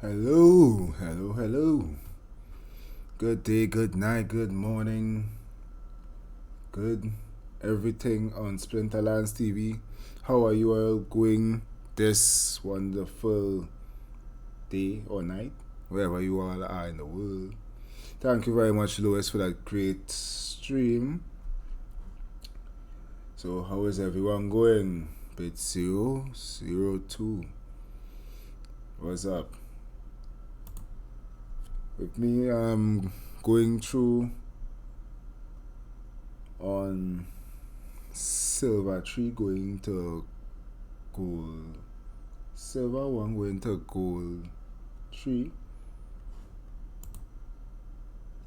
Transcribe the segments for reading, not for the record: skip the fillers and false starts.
Hello, hello, hello. Good day, good night, good morning, good everything on Splinterlands TV. How are you all going this wonderful day or night, wherever you all are in the world? Thank you very much, Louis, for that great stream. So, how is everyone going? Bit 002. What's up? With me, I'm going through on silver 3 going to gold. Silver 1 going to gold 3.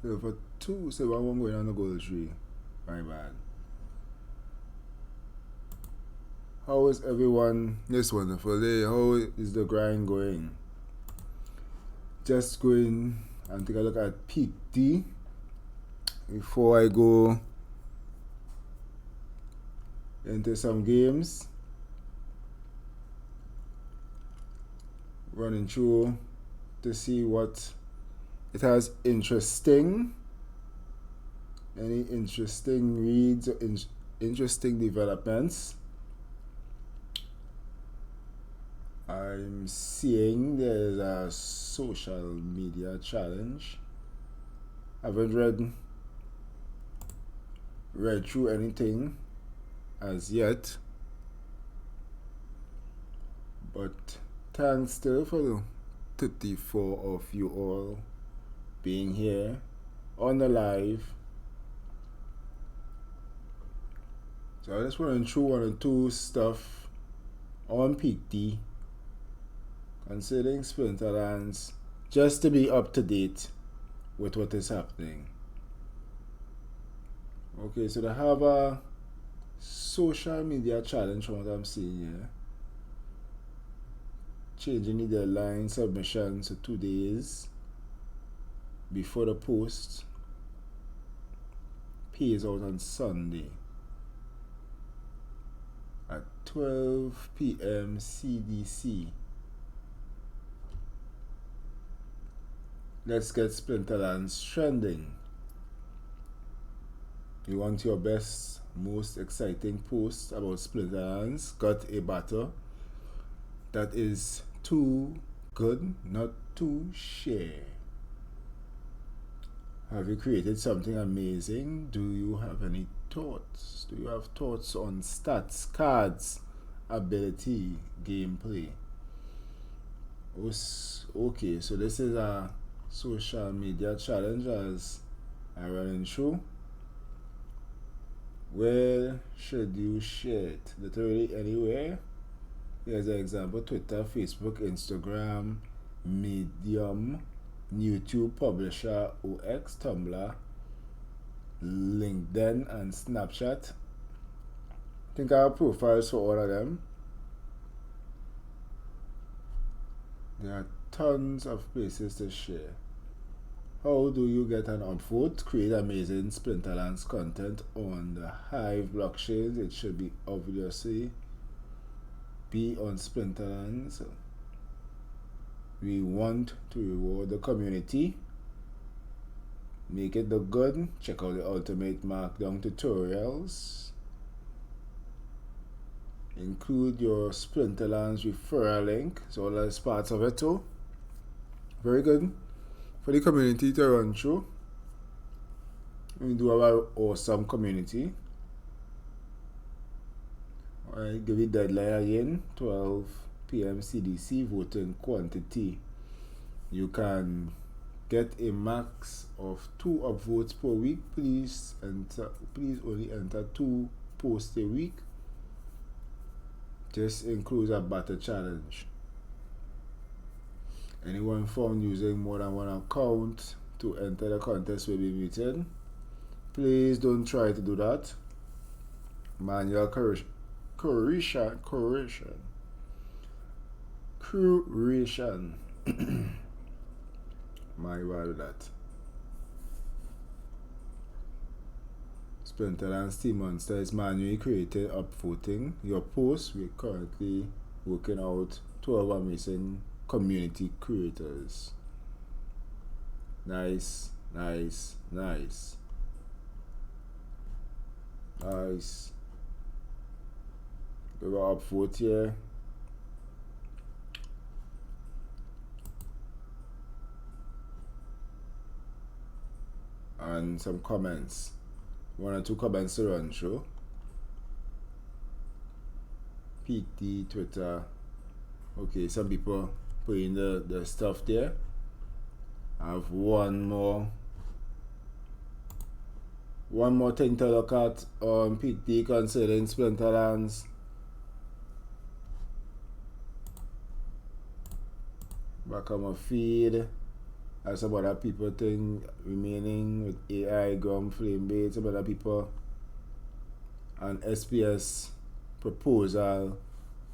Silver 1 going on to gold 3. My bad. How is everyone this wonderful day? How is the grind going? Just going and take a look at peak D before I go into some games. Running through to see what it has interesting. Any interesting reads or interesting developments. I'm seeing there's a social media challenge. I haven't read through anything as yet, but thanks still for the 34 of you all being here on the live. So I just went through one or two stuff on Peak D concerning Splinterlands, just to be up to date with what is happening. Okay, so they have a social media challenge from what I'm seeing here. Changing the deadline submission to 2 days before the post. Pays out on Sunday at 12 p.m. CDC. Let's get Splinterlands trending. You want your best, most exciting post about Splinterlands? Got a battle that is too good not to share. Have you created something amazing? Do you have any thoughts? Do you have thoughts on stats, cards, ability, gameplay? Okay, so this is a social media challenge as I run through. Where should you share it? Literally anywhere. Here's an example: Twitter, Facebook, Instagram, Medium, YouTube, Publisher, OX, Tumblr, LinkedIn, and Snapchat. I think I have profiles for all of them. There are tons of places to share. How do you get an upvote? Create amazing Splinterlands content on the Hive blockchains. It should be obviously be on Splinterlands. We want to reward the community. Make it look good. Check out the ultimate markdown tutorials. Include your Splinterlands referral link. So all that's parts of it too. Very good. For the community to run through. We do have an awesome community. Alright, give it deadline again, 12 p.m. CDC, voting quantity. You can get a max of 2 upvotes per week. Please only enter 2 posts a week. This includes a battle challenge. Anyone found using more than one account to enter the contest will be muted. Please don't try to do that. Manual curation. My bad with that. Splinterlands Team Monster is manually created upvoting your post. We're currently working out 12 amazing community creators. Nice. We got upvote here. And some comments. 1 or 2 comments to run through. PT, Twitter. Okay, some people putting the stuff there. I have one more thing to look at on PT concerning Splinterlands. Back on my feed. As some other people think remaining with AI, Gum, Flame Bait, some other people. And SPS proposal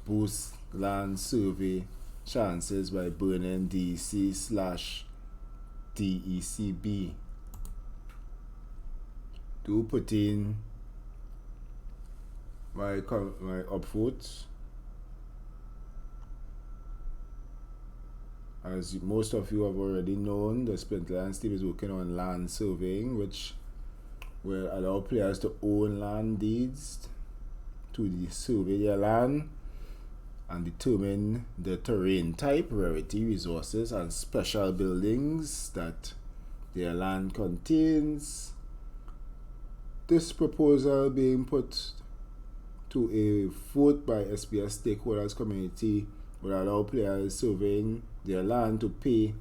boost land survey chances by burning DEC/DECB. Do put in my upvotes. As most of you have already known, the Splinterlands team is working on land surveying, which will allow players to own land deeds to survey their land and determine the terrain type, rarity, resources, and special buildings that their land contains. This proposal being put to a vote by SPS stakeholders community will allow players surveying their land to pay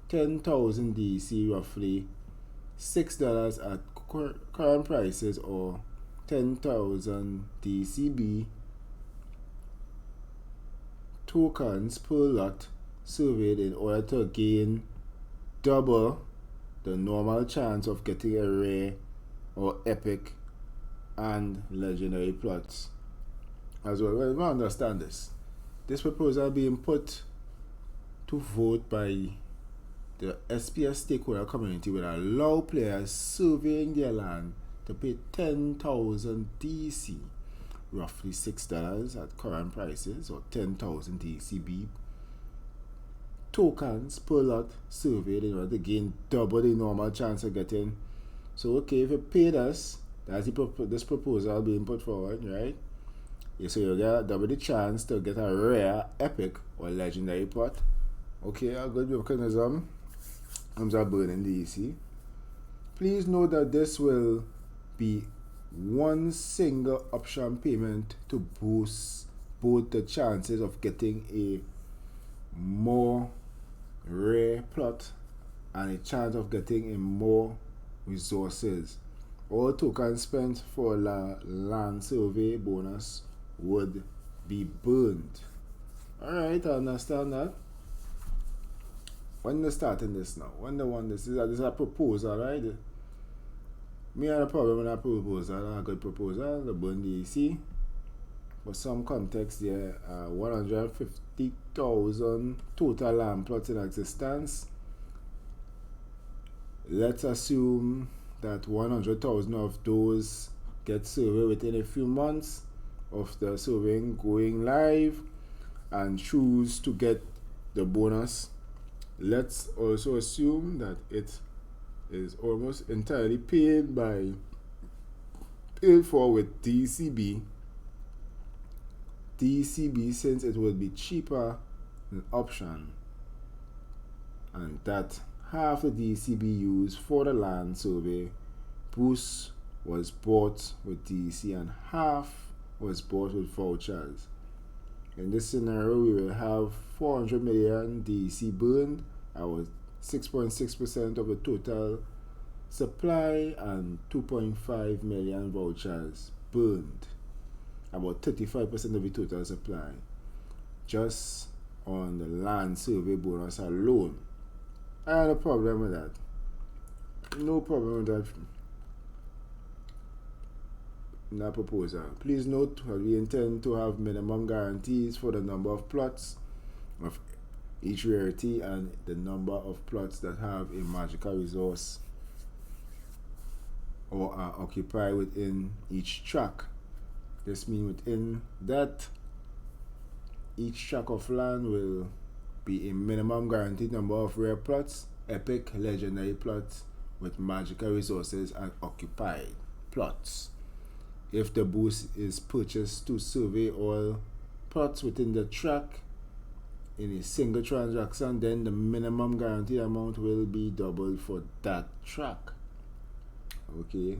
10,000 DEC, roughly $6 at current prices, or 10,000 DCB tokens per lot surveyed in order to gain double the normal chance of getting a rare or epic and legendary plots as well. Well, we understand this. This proposal being put to vote by the SPS stakeholder community will allow players surveying their land to pay 10,000 DC, roughly $6 at current prices, or 10,000 DCB tokens per lot surveyed in order to gain double the normal chance of getting. So okay, if you paid us, that's this proposal being put forward, right? Yeah, so you get double the chance to get a rare, epic, or legendary plot. Okay, a good mechanism. I'm burning DEC. Please note that this will be one single option payment to boost both the chances of getting a more rare plot and a chance of getting a more resources. All tokens spent for land survey bonus would be burned. Alright, I understand that. When they're starting this now, this is a proposal, right? Me had a problem with a proposal, a good proposal, the burn DEC. For some context, there are 150,000 total land plots in existence. Let's assume that 100,000 of those get surveyed within a few months of the surveying going live and choose to get the bonus. Let's also assume that it is almost entirely paid for with DCB. DCB, since it will be cheaper than option, and that half the DCB used for the land survey boost was bought with DEC and half was bought with vouchers. In this scenario, we will have 400 million DEC burned, our 6.6% of the total supply, and 2.5 million vouchers burned, about 35% of the total supply, just on the land survey bonus alone. I had a problem with that. No problem with that. In that proposal. Please note that we intend to have minimum guarantees for the number of plots of each rarity and the number of plots that have a magical resource or are occupied within each track. This means within that, each track of land will be a minimum guaranteed number of rare plots, epic legendary plots with magical resources, and occupied plots. If the boost is purchased to survey all plots within the track in a single transaction, then the minimum guaranteed amount will be doubled for that track. Okay.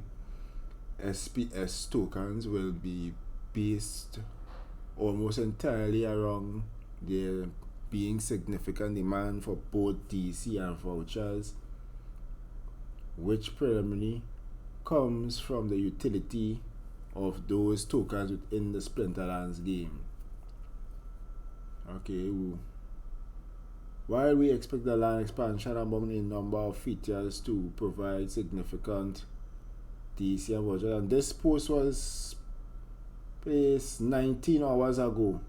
SPS tokens will be based almost entirely around there being significant demand for both DEC and vouchers, which primarily comes from the utility of those tokens within the Splinterlands game. Okay, while we expect the land expansion among a number of features to provide significant DEC and vouchers, and this post was placed 19 hours ago.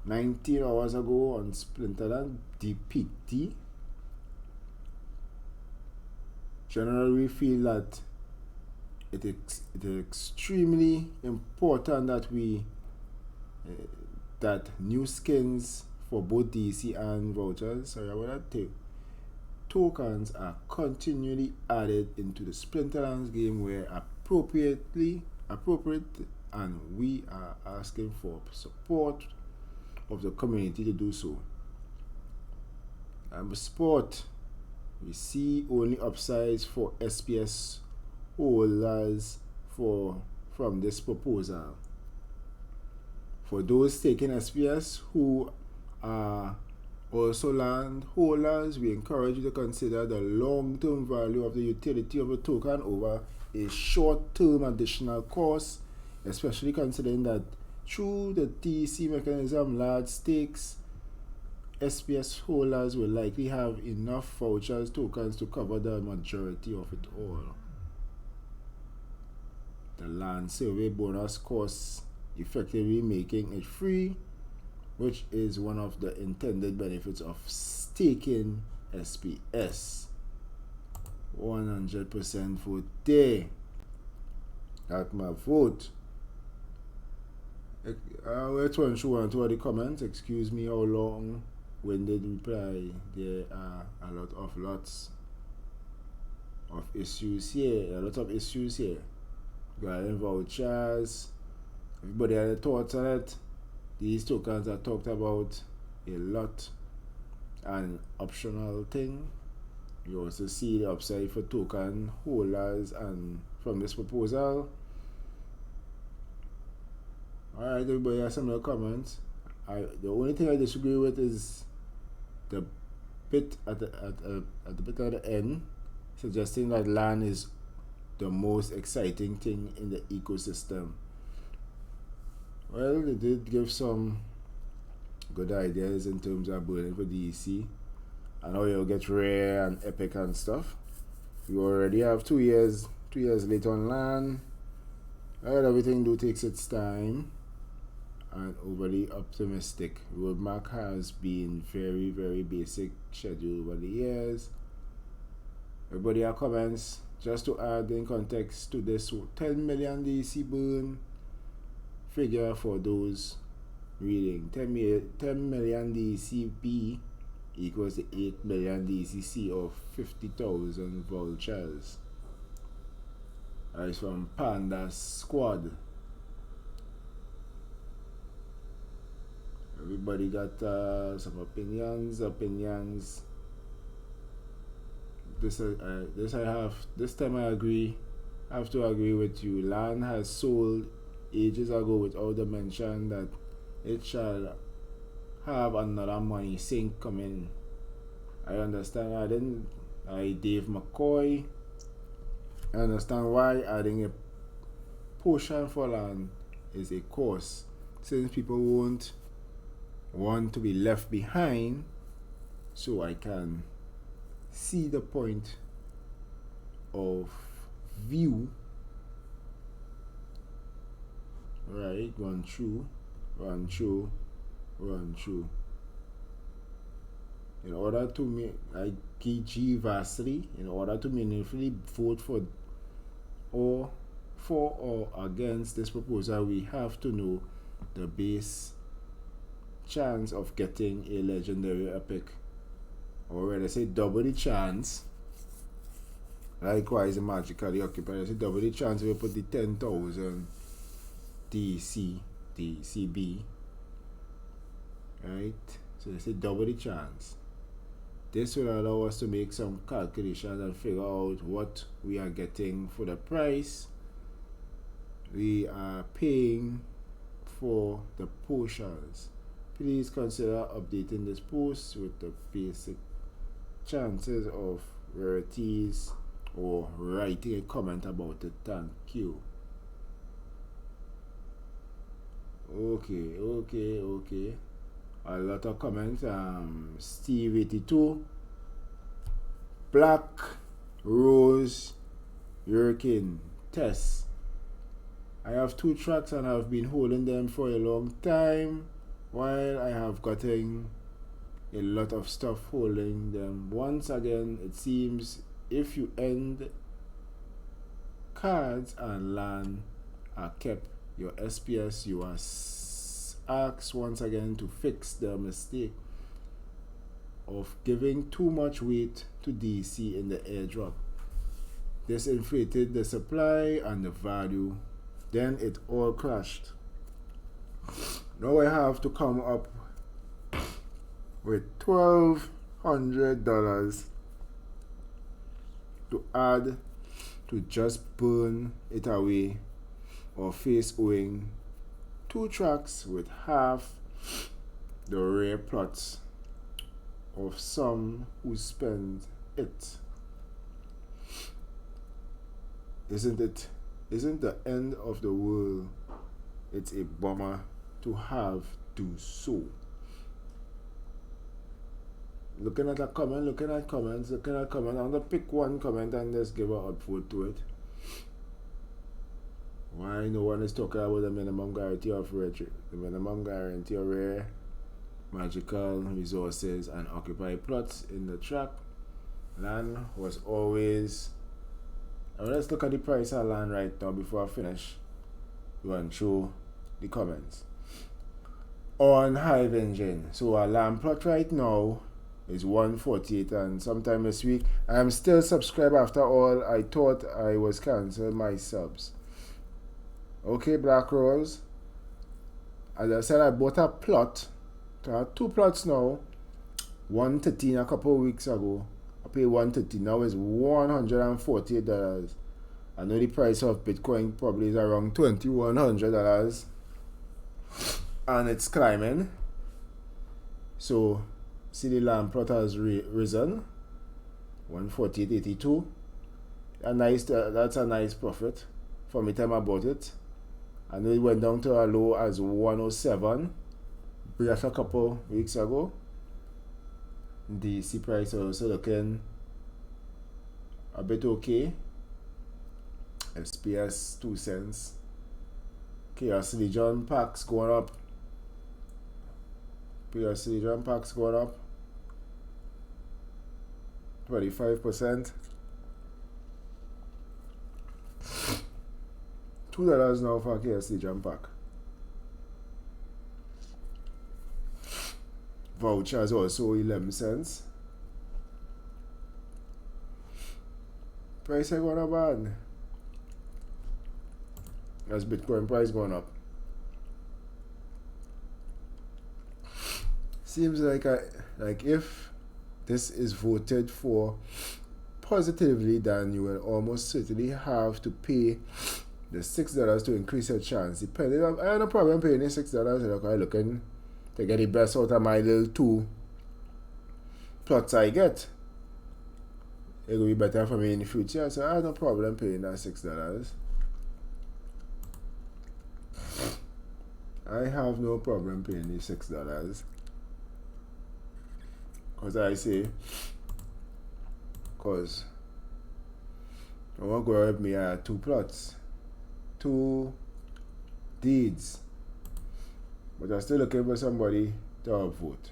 19 hours ago on Splinterlands DPT. Generally, we feel that it is extremely important that that new skins for both DEC and vouchers, tokens are continually added into the Splinterlands game where appropriate, and we are asking for support of the community to do so. And support, we see only upsides for SPS holders from this proposal. For those taking SPS who are also land holders, we encourage you to consider the long-term value of the utility of a token over a short-term additional cost, especially considering that through the DEC mechanism, large stakes SPS holders will likely have enough vouchers tokens to cover the majority of it all. The land survey bonus costs effectively making it free, which is one of the intended benefits of staking SPS. 100% vote there. That's my vote. Let's one show on to the comments. Excuse me how long winded reply. There are lots of issues here. Regarding vouchers. Everybody had their thoughts on it. These tokens are talked about a lot. An optional thing. You also see the upside for token holders and from this proposal. Alright, everybody has some other comments. The only thing I disagree with is the bit at the bit at the end, suggesting that land is the most exciting thing in the ecosystem. Well, they did give some good ideas in terms of burning for DEC and how you'll get rare and epic and stuff. You already have 2 years late on land. Alright, everything takes its time and overly optimistic. Roadmap has been very, very basic schedule over the years. Everybody have comments. Just to add in context to this 10 million DEC burn figure for those reading. 10 million DECB equals the 8 million DECC of 50,000 vouchers. That's from Panda Squad. Everybody got some opinions. This time I agree. I have to agree with you. Land has sold ages ago without the mention that it shall have another money sink coming. I understand. Dave McCoy. I understand why adding a portion for land is a cost, since people won't want to be left behind. So I can see the point of view. Right, run through. In order to meaningfully vote for or against this proposal, we have to know the base chance of getting a legendary epic, or rather say double the chance. Likewise, the magically occupied, say double the chance if you put the 10,000 DEC, DCB, right? So they say double the chance. This will allow us to make some calculations and figure out what we are getting for the price we are paying for the potions. Please consider updating this post with the basic chances of rarities or writing a comment about it. Thank you. Okay. A lot of comments. Steve 82, Black Rose, Hurricane, Tess. I have 2 tracks and I've been holding them for a long time, while I have gotten a lot of stuff holding them. Once again, it seems if you end cards and land are kept, your SPS, you are asked once again to fix the mistake of giving too much weight to DEC in the airdrop. This inflated the supply and the value, then it all crashed. Now I have to come up with $1,200 to add to just burn it away or face owing 2 tracks with half the rare plots of some who spend it. Isn't the end of the world? It's a bummer to have to so. Looking at comments. I'm gonna pick one comment and just give an upvote to it. Why no one is talking about the minimum guarantee of rare, the minimum guarantee of rare, magical resources and occupied plots in the track. Land was always. Let's look at the price of land right now before I finish going through the comments. On Hive Engine, so our land plot right now is 148, and sometime this week I'm still subscribed after all. I thought I was canceled my subs. Okay, Black Rose. As I said, I bought a plot. I have 2 plots now. 113 a couple of weeks ago. I paid 130. Now it's $148. I know the price of Bitcoin probably is around $2,100. And it's climbing. So, see the land plot has risen. 148.82. That's a nice profit from the time I bought it. I know it went down to a low as 107 just a couple weeks ago. The C price also looking a bit okay. SPS 2 cents. Chaos Legion packs going up. Chaos Legion packs going up 25%. $2 now for a KSC jump pack. Vouchers also 11 cents. Price going up bad. As Bitcoin price going up. Seems like if this is voted for positively, then you will almost certainly have to pay the $6 to increase your chance. Depending on, I have no problem paying the $6. Look, I'm looking to get the best out of my little 2 plots I get. It will be better for me in the future, so I have no problem paying that $6. I have no problem paying the $6. Because I want to go with me, I have 2 plots. 2 deeds, but I'm still looking for somebody to upvote.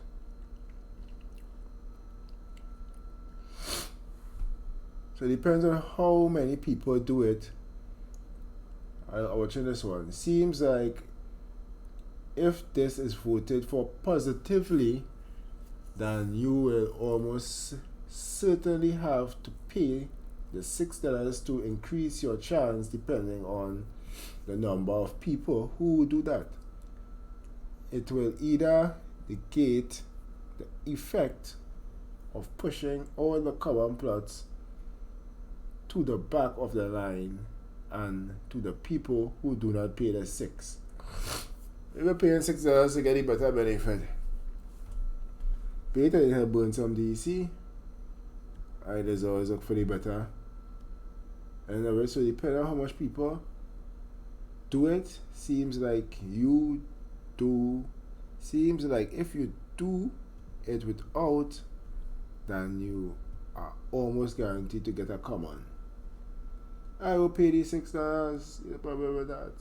So it depends on how many people do it. I'm watching this one. Seems like if this is voted for positively, then you will almost certainly have to pay the $6 to increase your chance, depending on the number of people who do that. It will either negate the effect of pushing all the common plots to the back of the line and to the people who do not pay the $6. If you're paying $6 to get a better benefit, pay it and you burn some DEC. There's always look for the better. And the rest will depend on how much people do it. Seems like if you do it without, then you are almost guaranteed to get a common. I will pay these $6. No problem with that.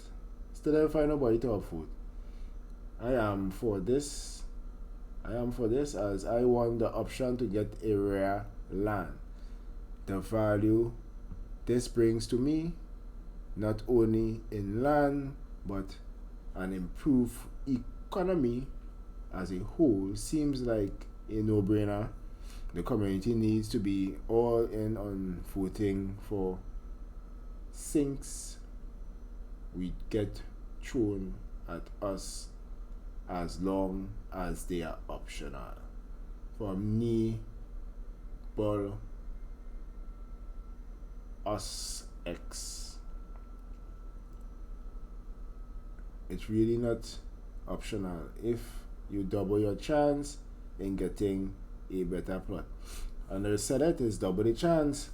Still never find nobody to upvote. I am for this as I want the option to get a rare land. The value this brings to me, not only in land, but an improved economy as a whole, seems like a no-brainer. The community needs to be all in on voting for sinks we get thrown at us, as long as they are optional. From me, Ball Us X. It's really not optional if you double your chance in getting a better plot. And the Senate is double the chance,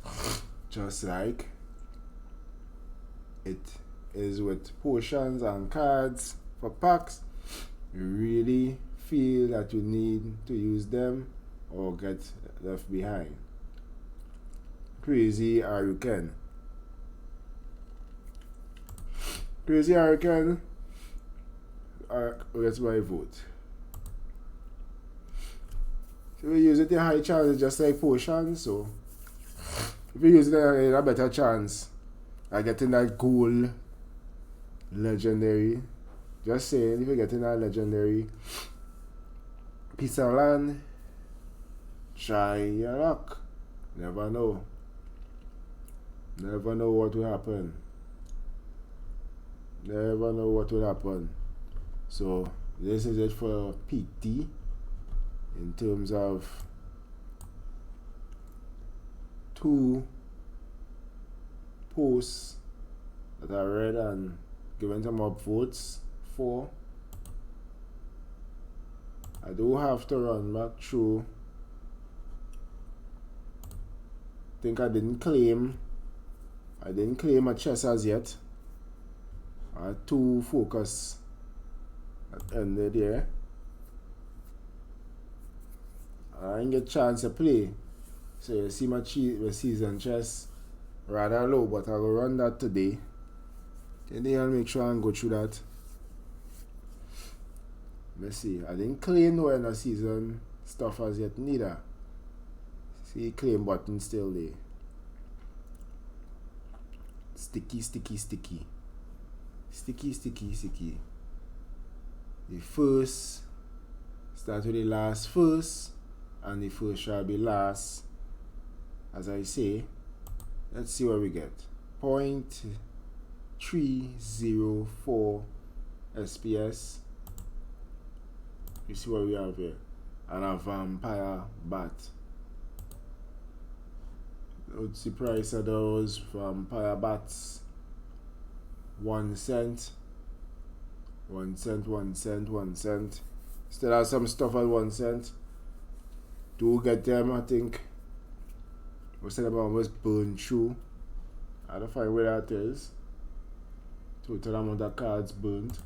just like it is with potions and cards for packs. You really feel that you need to use them or get left behind. Crazy Hurricane. Crazy Hurricane gets my vote. So we use it in high chance, just like potions. So if you use it in a better chance at getting that gold legendary, just saying, if you're getting that legendary piece of land, try your luck. Never know. Never know what will happen. Never know what will happen. So this is it for PT in terms of 2 posts that I read and given some upvotes for. I do have to run back through. I think I didn't claim a chest as yet. I had 2 focus that ended there. I didn't get a chance to play. So you see my season chest rather low, but I will run that today. Today I'll make sure and go through that. Let's see. I didn't claim no end of season stuff as yet neither. See, claim button still there. Sticky, sticky, sticky. Sticky, sticky, sticky. The first start with the last first, and the first shall be last. As I say, let's see what we get. 0.304 SPS. You see what we have here. And a vampire bat. What's the price of those vampire bats? 1 cent. 1 cent, 1 cent, 1 cent. Still have some stuff at 1 cent. Do get them, I think. Most of them almost burned through. I don't find where that is. Total amount of cards burnt.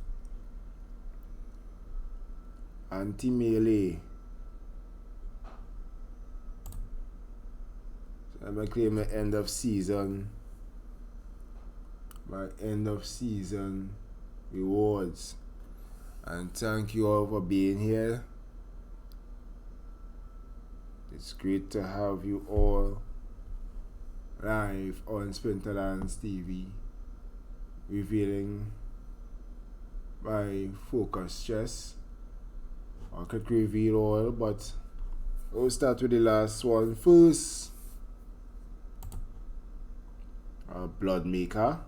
Anti-melee. So I'm going to claim my end of season. My end of season rewards. And thank you all for being here. It's great to have you all live on Splinterlands TV, revealing by focus chess. I could reveal all, but we'll start with the last one first. Blood Maker.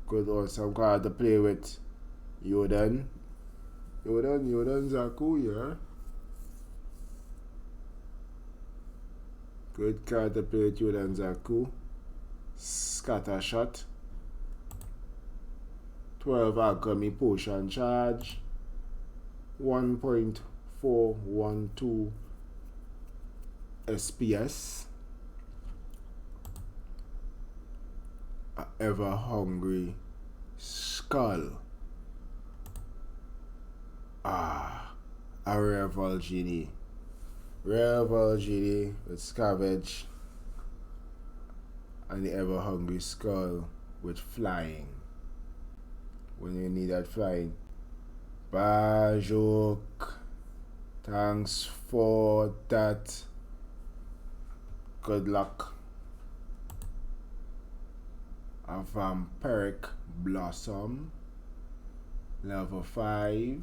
Good awesome card to play with. Yoden Zaku, yeah. Good card to play with Yoden Zaku. Scatter Shot. 12 Alchemy Potion Charge. 1.412 SPS. Ever Hungry Skull. A Revel Genie. Revel Genie with Scavenge. And the Ever Hungry Skull with Flying. When you need that flying. Bajok. Thanks for that. Good luck. A Vampiric Blossom. Level 5.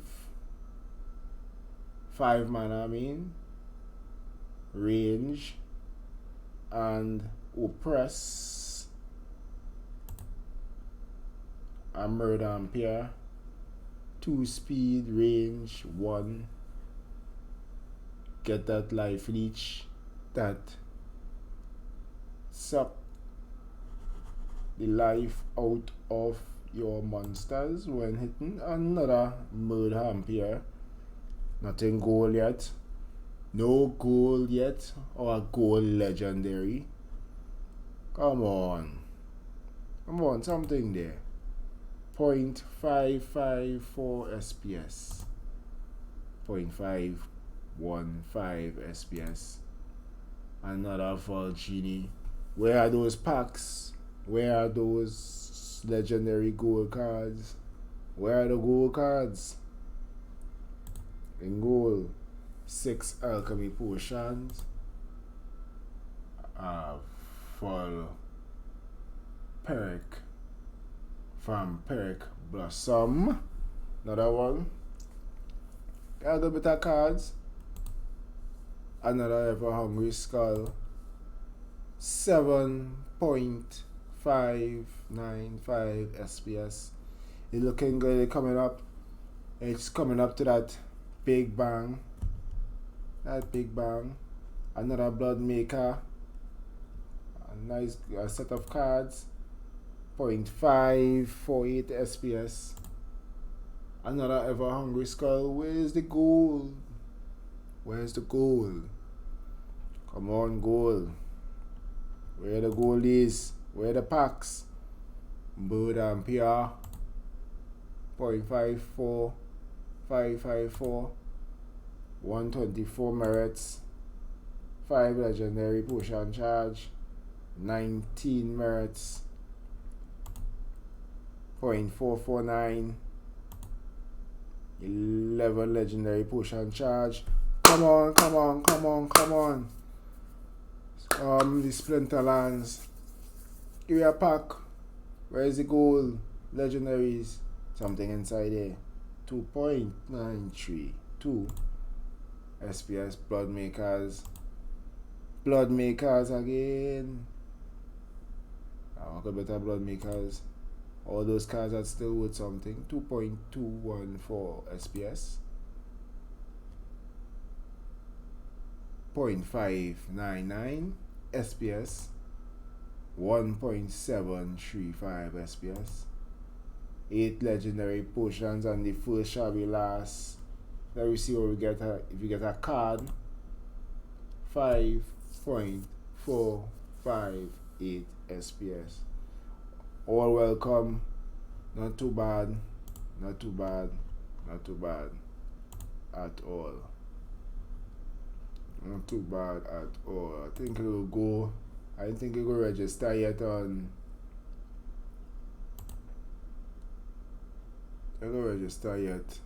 5 mana, range. And Oppress. A Murder Ampere. 2 speed, range 1. Get that life leech. That suck the life out of your monsters when hitting. Another Murder Ampere. Nothing gold yet. No gold yet. Or a gold legendary. Come on, something there. 0.554 SPS. 0.515 SPS. Another Volgini. Where are those packs? Where are those legendary gold cards? Where are the gold cards? In gold, 6 Alchemy Potions. Full Peric. Vampiric Blossom. Another one. Got a little bit of cards. Another Ever Hungry Skull. 7.595 SPS. It's looking good. It's coming up. It's coming up to that big bang. Another Blood Maker. A nice set of cards. 0.548 SPS. Another Ever Hungry Skull. Where's the gold? Come on, gold. Where the gold is? Where the packs? Bird Ampere. 0.54554. 124 merits. 5 legendary potion charge. 19 merits. 0.449. 11 legendary potion charge. Come on. The Splinterlands. Give me a pack. Where is the gold? Legendaries. Something inside there. 2.932 SPS. Blood Makers again. I got better Blood Makers. All those cards are still worth something. 2.214 SPS. 0.599 SPS. 1.735 SPS. 8 legendary potions, and the first shall be last. Let me see what we get. If you get a card, 5.458 SPS. All welcome. Not too bad at all. I think it will go. I don't think it will register yet on. It will register yet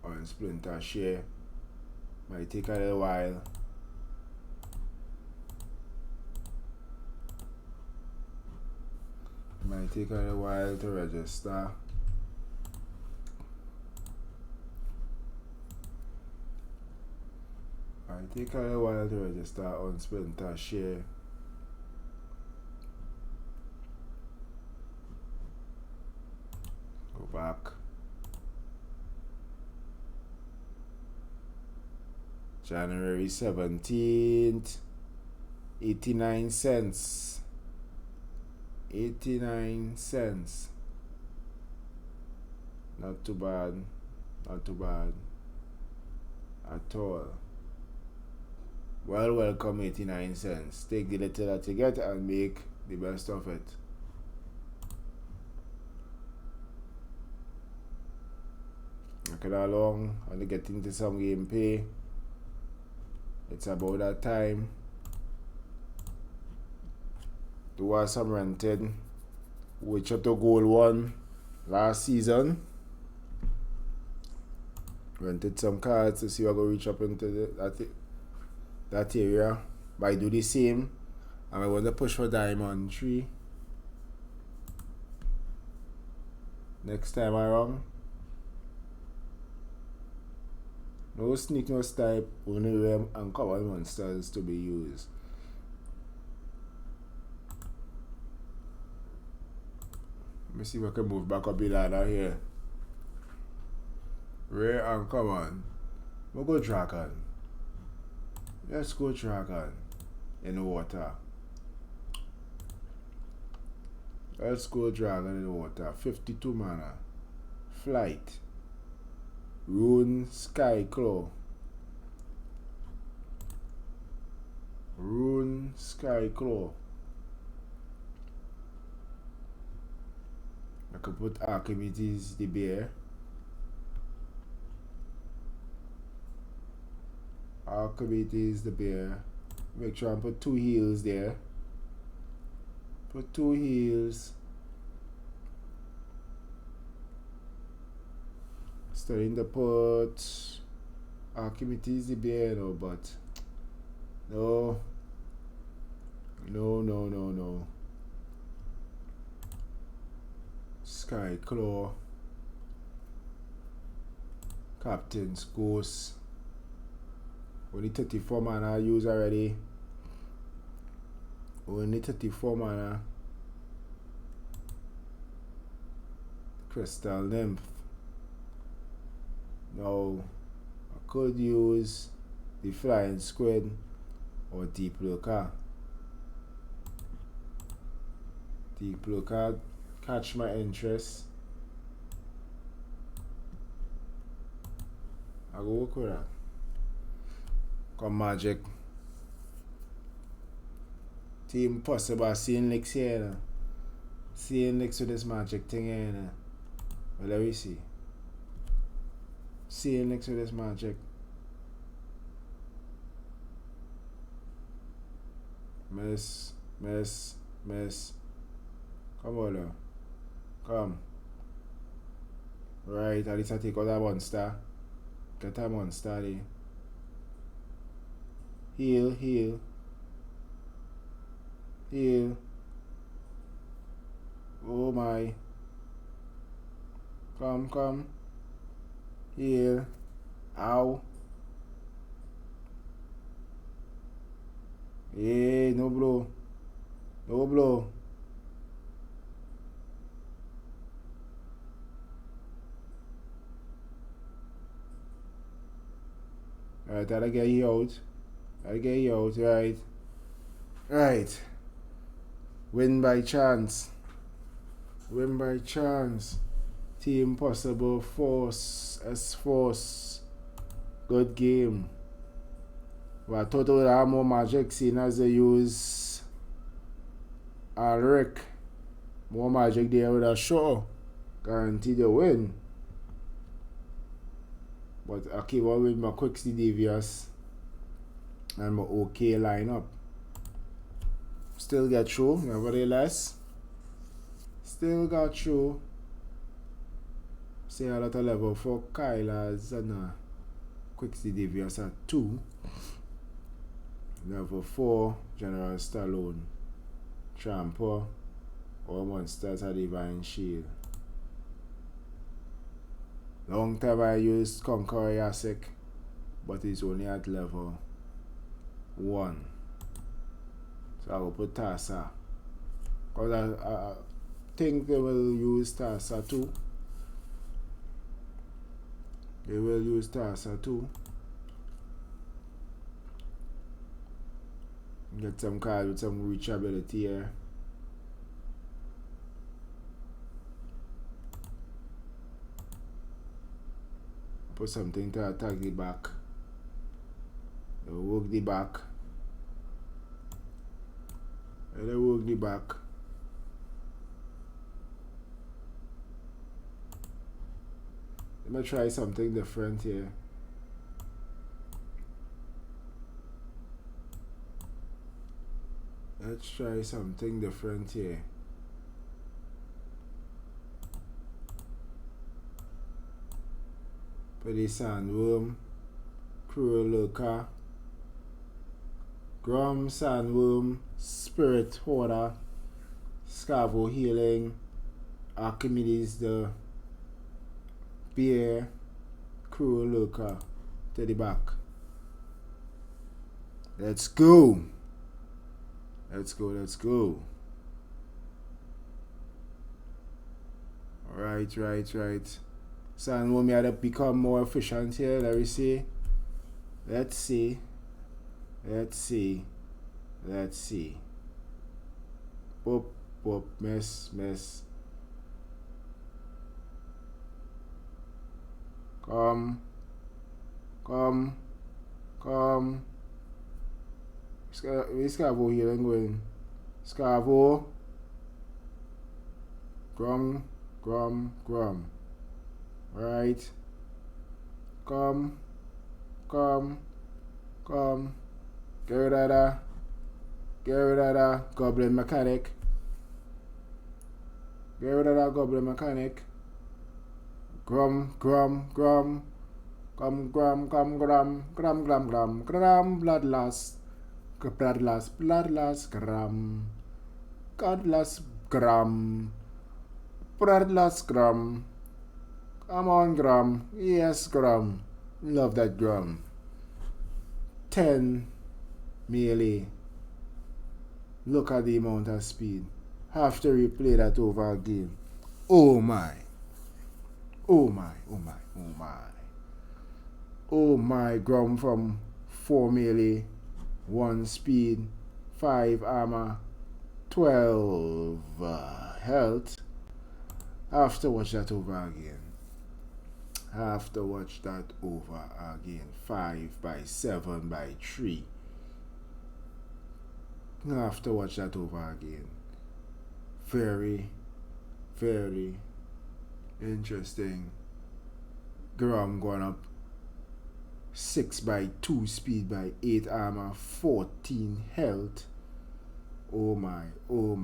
on Splinter Share. Might take a little while. Might take a little while to register. Might take a little while to register on Splinter Share. Go back. January 17th, 89 cents. 89 cents. Not too bad. Not too bad at all. Well, welcome 89 cents. Take the little that you get and make the best of it. Knock it along and get into some gameplay. It's about that time. Do some renting. Which up to goal one last season. Rented some cards to see if I go reach up into that area. But I do the same. And I want to push for Diamond 3. Next time around. No sneak, no stipe, only rare and common monsters to be used. Let me see if I can move back up the ladder here. Rare and common. We'll go dragon. Let's go dragon in the water. Let's go dragon in the water. 52 mana. Flight. Rune Skyclaw. Rune Skyclaw. I could put Archimedes the bear. Archimedes the bear. Make sure I put 2 heals there. Put 2 heals. Starting to put Archimedes the bear, no, but no. Skyclaw. Captain's Ghost. Only 34 mana I use already. Only 34 mana. Crystal Nymph. Now, I could use the Flying Squid or Deep Lurker. Deep Lurker catch my interest. I go work with that. Come Magic. Team possible seeing next here. Seeing next to this Magic thing here. Well, let me see. Seeing next to this Magic. Miss. Come on now. Come. Right, at least I take out that monster. Get a monster there. Heal. Oh my. Come. Heal. Ow. Hey, no blow. Alright, I'll get you out. Right. Win by chance. Team possible. Force. S-Force. Good game. But I thought I would have more magic seeing as they use Alric. More magic there with a sure. Guaranteed a win. But I keep on with my Quixie Devious and my OK lineup. Still get through, nevertheless. Still got through. Say a lot of level 4 Kylas and Quixie Devious at 2. Level 4 General Stallone. Tramper. All monsters are divine shield. Long time I used Conqueror Yasek, but it's only at level 1. So I will put Tasa. Because I think they will use Tasa too. They will use Tasa too. Get some cards with some reachability here. Put something to attack the back. They work the back. They work the back. Let me try something different here. Let's try something different here. Put the sandworm, cruel lurker, grum, sandworm, spirit hoarder, scavo healing, Archimedes the bear, cruel lurker to the back. Let's go. Let's go, let's go. Right. Sandworm had to become more efficient here. Let me see. Let's see. Pop, mess. Come. Scavo here and going. Scavo. Grum. Right. Come. Get rid of that goblin mechanic. Grum. Bloodlust. Gram. Godless gram. Bloodlust gram. Come on, Grum. Yes, Grum. Love that Grum. 10 melee. Look at the amount of speed. Have to replay that over again. Oh my, Grum from 4 melee, 1 speed, 5 armor, 12 health. Have to watch that over again. 5 by 7 by 3. Have to watch that over again. Very interesting. Grum going up 6 by 2 speed by 8 armor, 14 health. Oh my. Go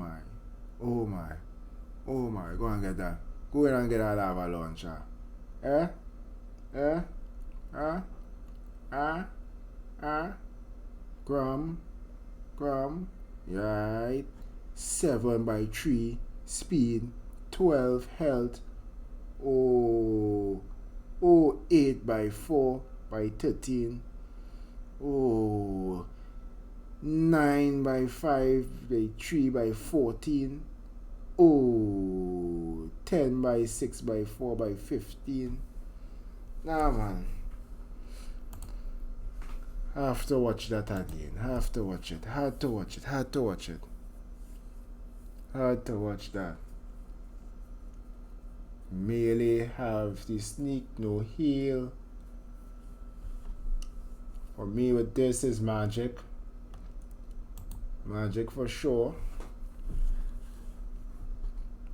and get that. Go in and get that lava launcher. Grum. Right. 7 by 3 speed, 12 health. 8 by 4 by 13. 9 by 5 by 3 by 14. 10 by 6 by 4 by 15. Nah, man. Have to watch that again. Had to watch that. Melee have the sneak, no heal. For me with this is magic. Magic for sure.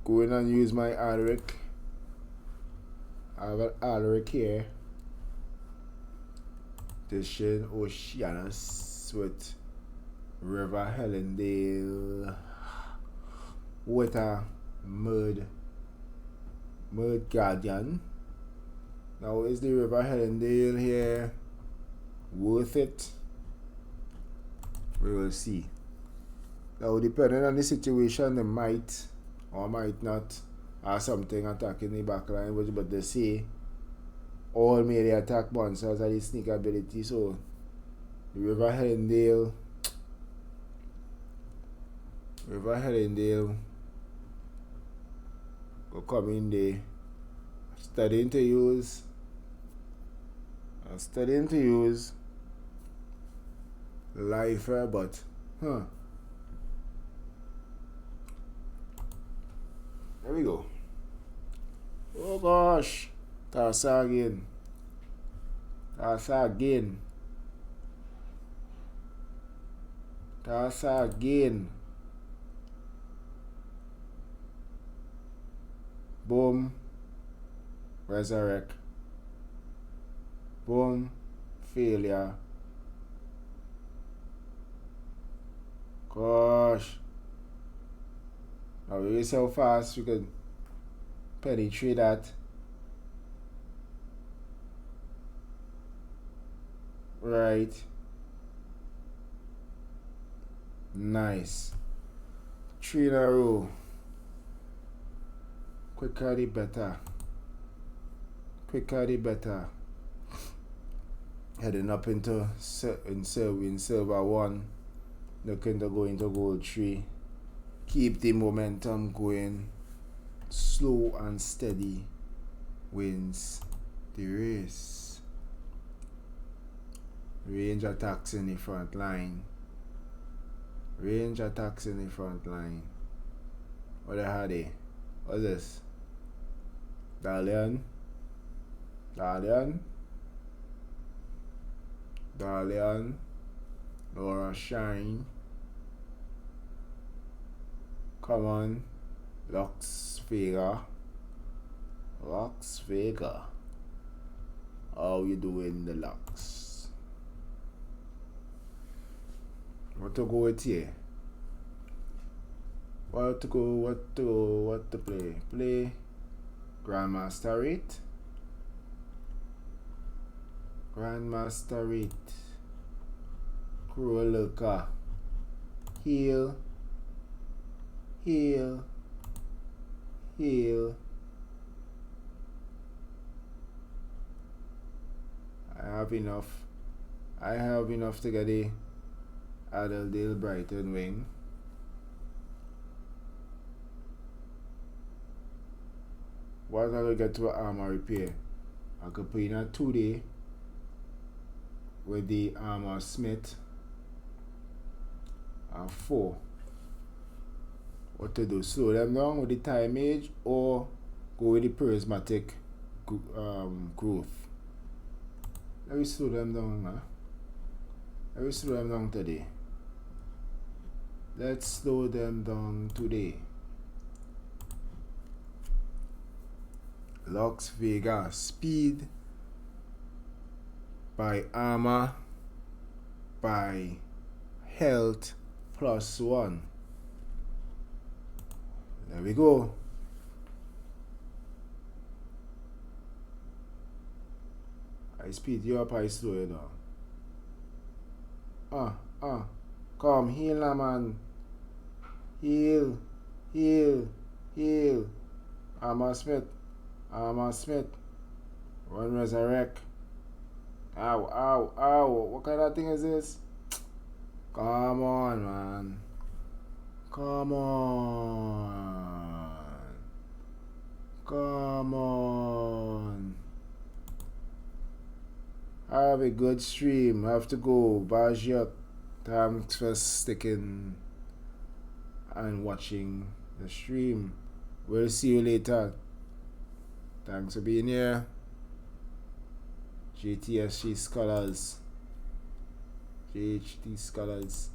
Go in and use my Alaric. I have an Alaric here. Edition Oceanus with River Hellendale with a Mud Guardian. Now is the River Hellendale here worth it? We will see. Now depending on the situation, they might or might not, or something attacking the back line, but they say all melee attack monsters have the sneak ability, so the River Herondale will come in there. Studying to use Lifer, but there we go. Oh gosh, Tasa again. Boom. Resurrect. Boom. Failure. Gosh. Now we see how fast we could penetrate that. Right. Nice. 3 in a row. Quicker the better. Heading up into in silver 1. Looking to go into gold 3. Keep the momentum going. Slow and steady wins the race. Range attacks in the front line. What the hell are they? What's this? Dalian. Laura Shine. Come on. Lux Vega. How you doing, the Lux? What to go with here? What to play? Play Grandmaster Rate. Krolka. Heal. I have enough to get the Adeldale Brighton wing. What I will get to armor repair? I could put in a 2-day with the armor smith and 4. What to do? Slow them down with the time age or go with the prismatic growth? Let me slow them down, man. Let's slow them down today. Lux Vega speed by armor by health +1. There we go. I speed you up, I slow you down. Come, heal na man. Heal. Armor Smith. Run resurrect. Ow. What kind of thing is this? Come on, man. Come on. Have a good stream. Have to go. Bajot. Thanks for sticking and watching the stream. We'll see you later. Thanks for being here. JTSG Scholars. JHT Scholars.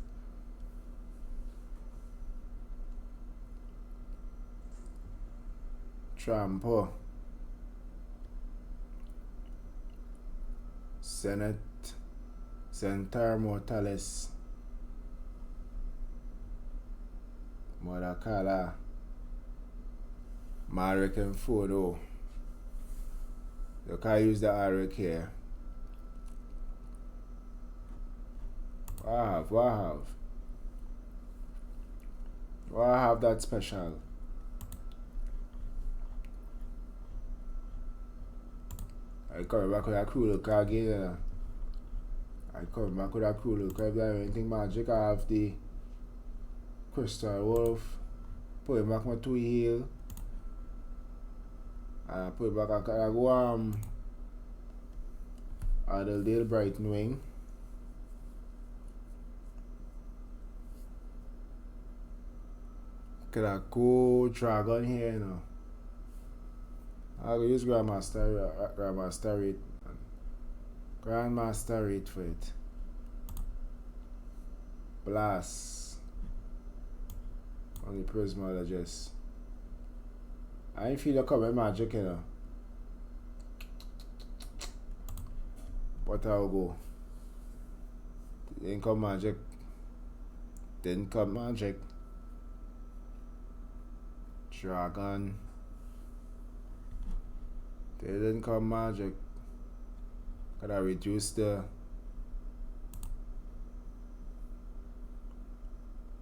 Trampo. Senate. Centaur Mortalis. Modakala. Marek and Photo. You can use the Arik here. What I have that special? I come back with a cool look again. I come back with a cool look. If I anything magic, I have the crystal wolf. Put it back my 2 heel. Put it back I go a little brighten wing. Could I go dragon here, you know? I'll use Grandmaster rate for it. Blast on the prismologist. I ain't feel like coming magic, you know. But I'll go. Didn't come magic. Didn't come magic. Dragon. Didn't come magic. Gotta reduce the.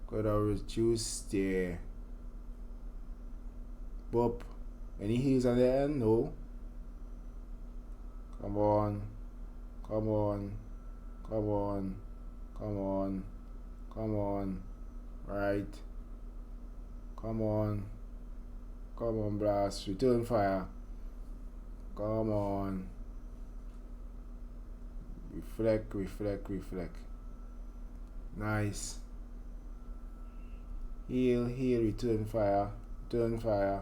Gotta reduce the. Boop. Any heels on the end? No. Come on. Come on. Come on. Come on. Come on. Right. Come on. Come on, blast. Return fire. Come on. Reflect, reflect, reflect. Nice. Heal, heal, return fire. Return fire.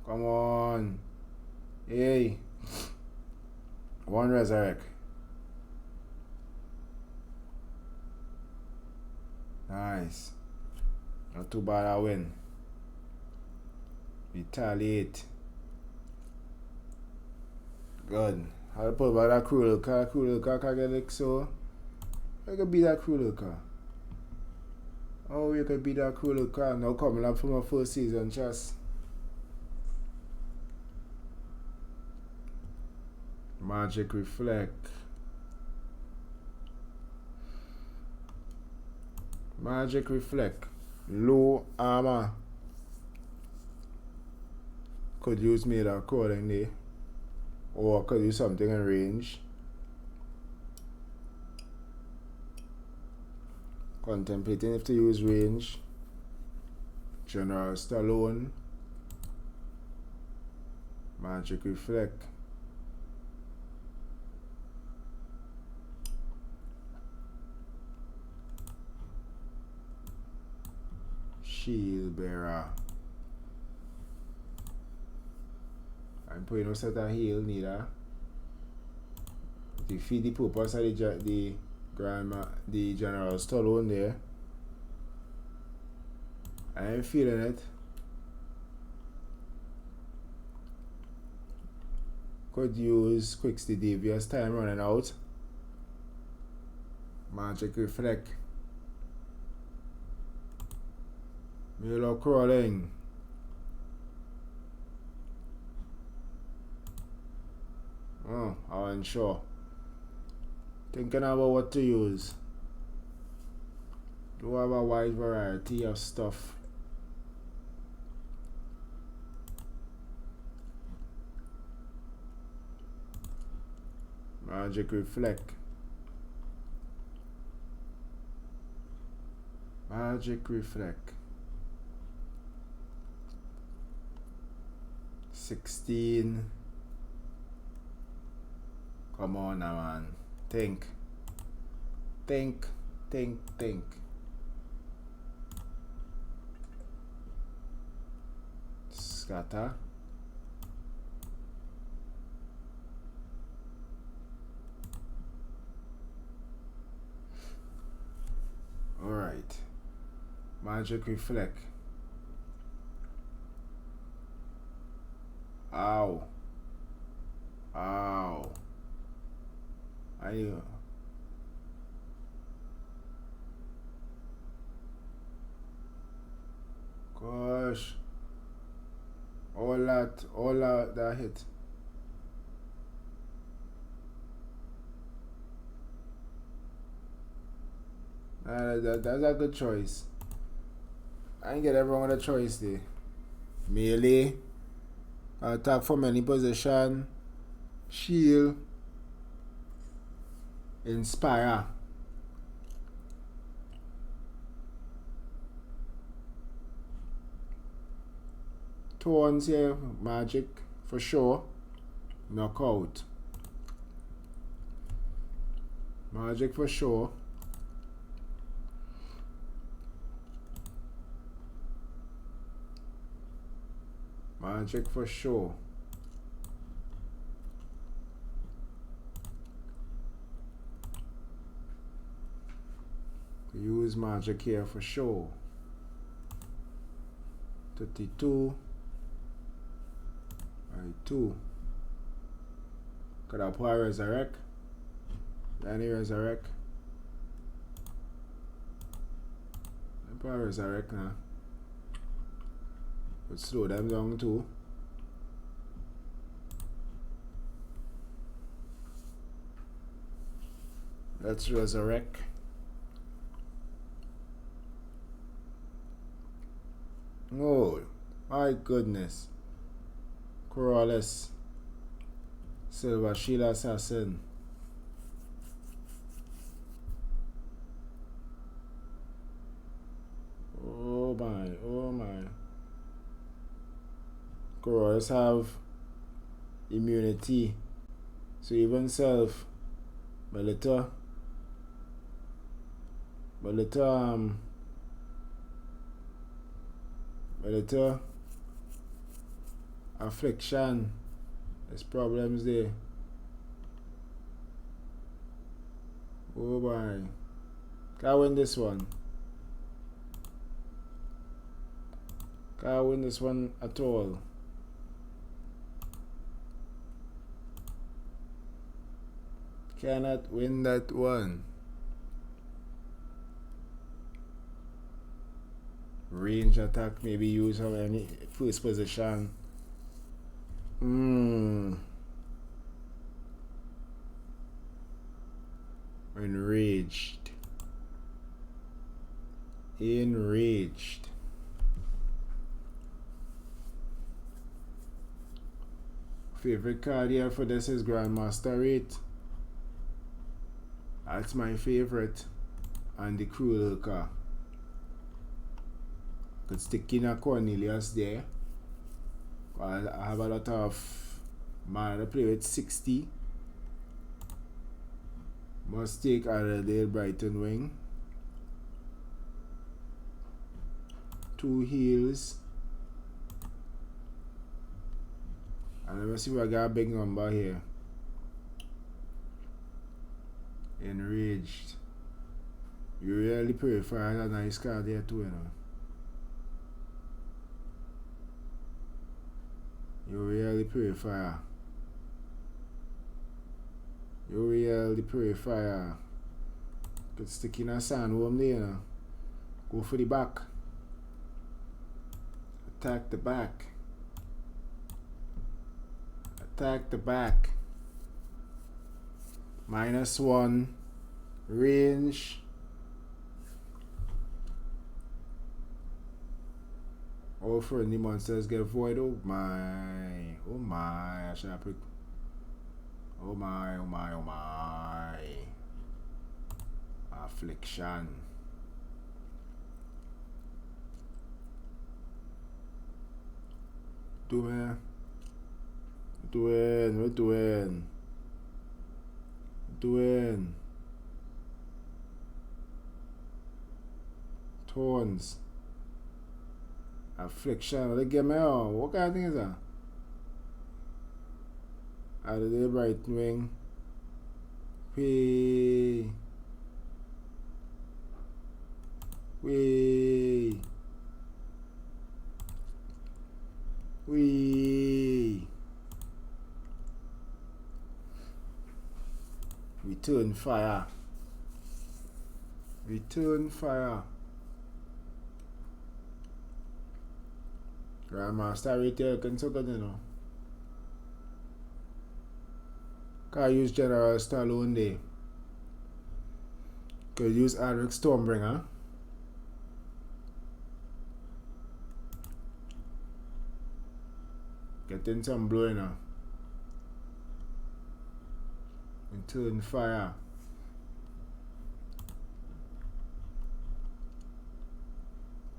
Come on. Hey. One resurrect. Nice. Not too bad I win. Retaliate. Good. I'll put about that cruel car. Cruel car can get like so. I could beat that cruel car. Oh, you could beat that cruel car. Now coming up from my first season, just. Magic reflect. Magic reflect. Low armor. Could use made accordingly. Or could use something in range. Contemplating if to use range. General Stallone. Magic reflect. Shield bearer. I'm putting no set of heal neither. To feed the purpose of the General Stallone there. I am feeling it. Could use Quickly Devious time running out. Magic reflect. Milo crawling. Oh, I wasn't sure. Thinking about what to use. Do have a wide variety of stuff. Magic reflect. Magic reflect. 16. Come on now, man. Think. Think. Think. Think. Scatter. Alright. Magic reflect. Ow. Ow. Gosh. All that hit. That's a good choice. I ain't get everyone with a choice there. Melee. Attack from any position. Shield. Inspire. Tones here, magic for sure. Knockout. Magic for sure. Magic for sure. Use magic here for sure. 32. Alright, 2. Could I apply resurrect? Any resurrect? Apply resurrect now. But slow them down too. Let's resurrect. Oh, my goodness. Corollis. Silver Shield Assassin. Oh my, oh my. Corollis have immunity. So even self, my little affliction. There's problems there. Oh boy. Can't win this one. Can't win this one at all. Cannot win that one. Range attack, maybe use of any first position. Enraged. Enraged. Favorite card here for this is Grandmaster 8. That's my favorite. And the Cruel card. Could stick in a Cornelius there. I have a lot of man to play with 60. Must take Adelaide Brighton wing. 2 heals. And let me see if I got a big number here. Enraged. You really prefer a nice card there too, you know. You really purifier. You really purifier. Could stick in a sandworm there, you know. Go for the back. Attack the back. Attack the back. -1. Range. All friendly monsters get void. Oh my. Oh my. I should have picked. Oh my, oh my, oh my. Affliction. We're doing. Tones. Affliction. They get me out. What kind of thing is that? Out of the right wing. We. Return fire. Return fire. Grandmaster retail can so good, you know. Can't use General Stallone there. Could use Alric Stormbringer. Getting some blowing now. And turn fire.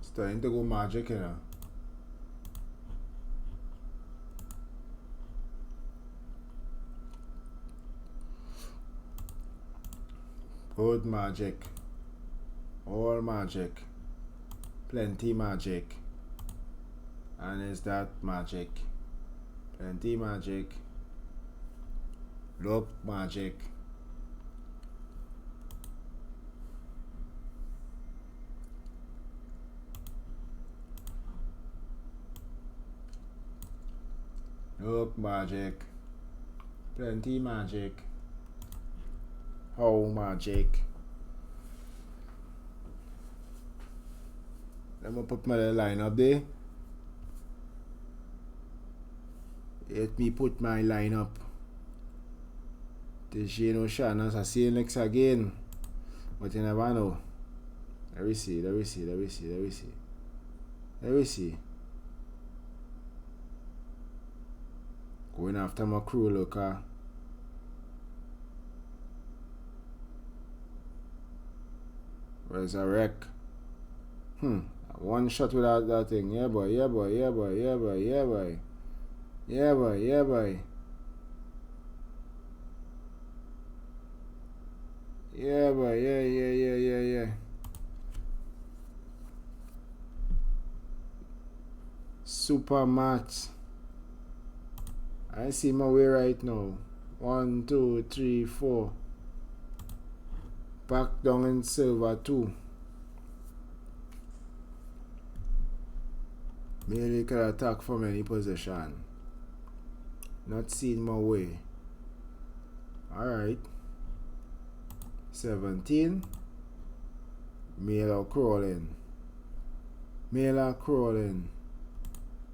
Starting to go magic, you know. Good magic. All magic. Plenty magic. And is that magic? Plenty magic. Look magic. Look magic. Plenty magic. How magic. Let me put my little line up there. Let me put my line up. The Shane O'Shannon, I see you next again. But you never know. Let me see. Going after my crew, look. Where's a wreck? One shot without that thing. Yeah boy. Yeah boy. Yeah boy. Super match. I see my way right now. 1, 2, 3, 4. Back down in silver 2. Merely can attack from any position. Not seeing my way. Alright. 17. Male crawling.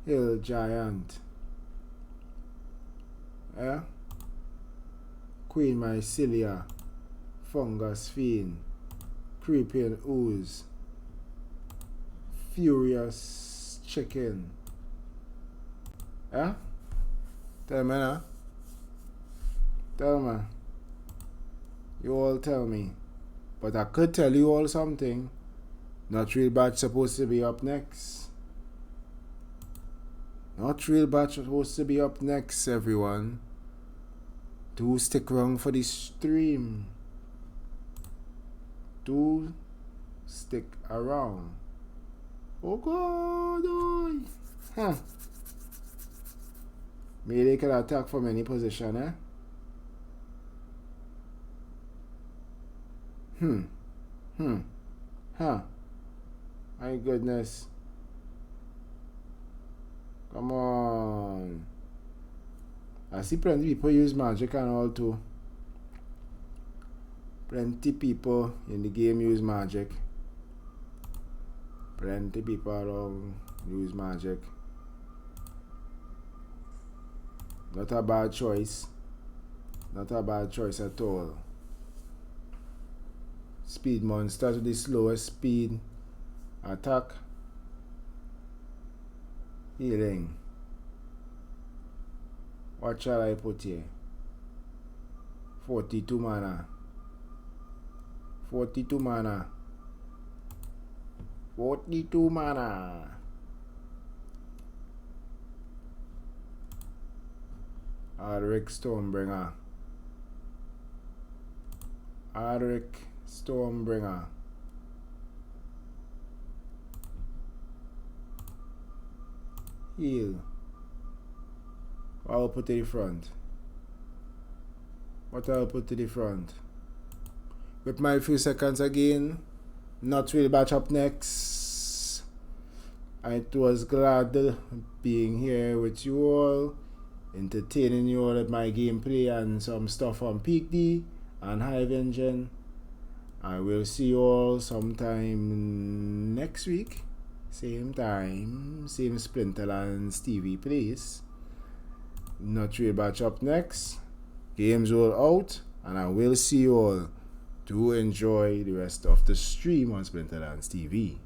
Hill giant. Yeah. Queen mycelia. Fungus fiend. Creeping ooze. Furious chicken. Yeah? Tell me now. Tell me. You all tell me. But I could tell you all something. Not Real Batch supposed to be up next. Not Real Batch supposed to be up next, everyone. Do stick around for the stream. Do stick around. Oh God! Huh. Maybe they can attack from any position, eh? Huh. My goodness. Come on. I see plenty people use magic and all too. Plenty people in the game use magic. Plenty people around use magic. Not a bad choice. Not a bad choice at all. Speed monster to the slowest speed. Attack. Healing. What shall I put here? 42 mana. 42 mana. 42 mana. Ardrick Stormbringer. Ardrick Stormbringer. Heal. I'll put to the front. What I'll put to the front. With my few seconds again. Not Real Batch up next. I was glad being here with you all. Entertaining you all with my gameplay and some stuff on Peak D and Hive Engine. I will see you all sometime next week. Same time, same Splinterlands TV place. Not Real Batch up next. Games roll out, and I will see you all. Do enjoy the rest of the stream on Splinterlands TV.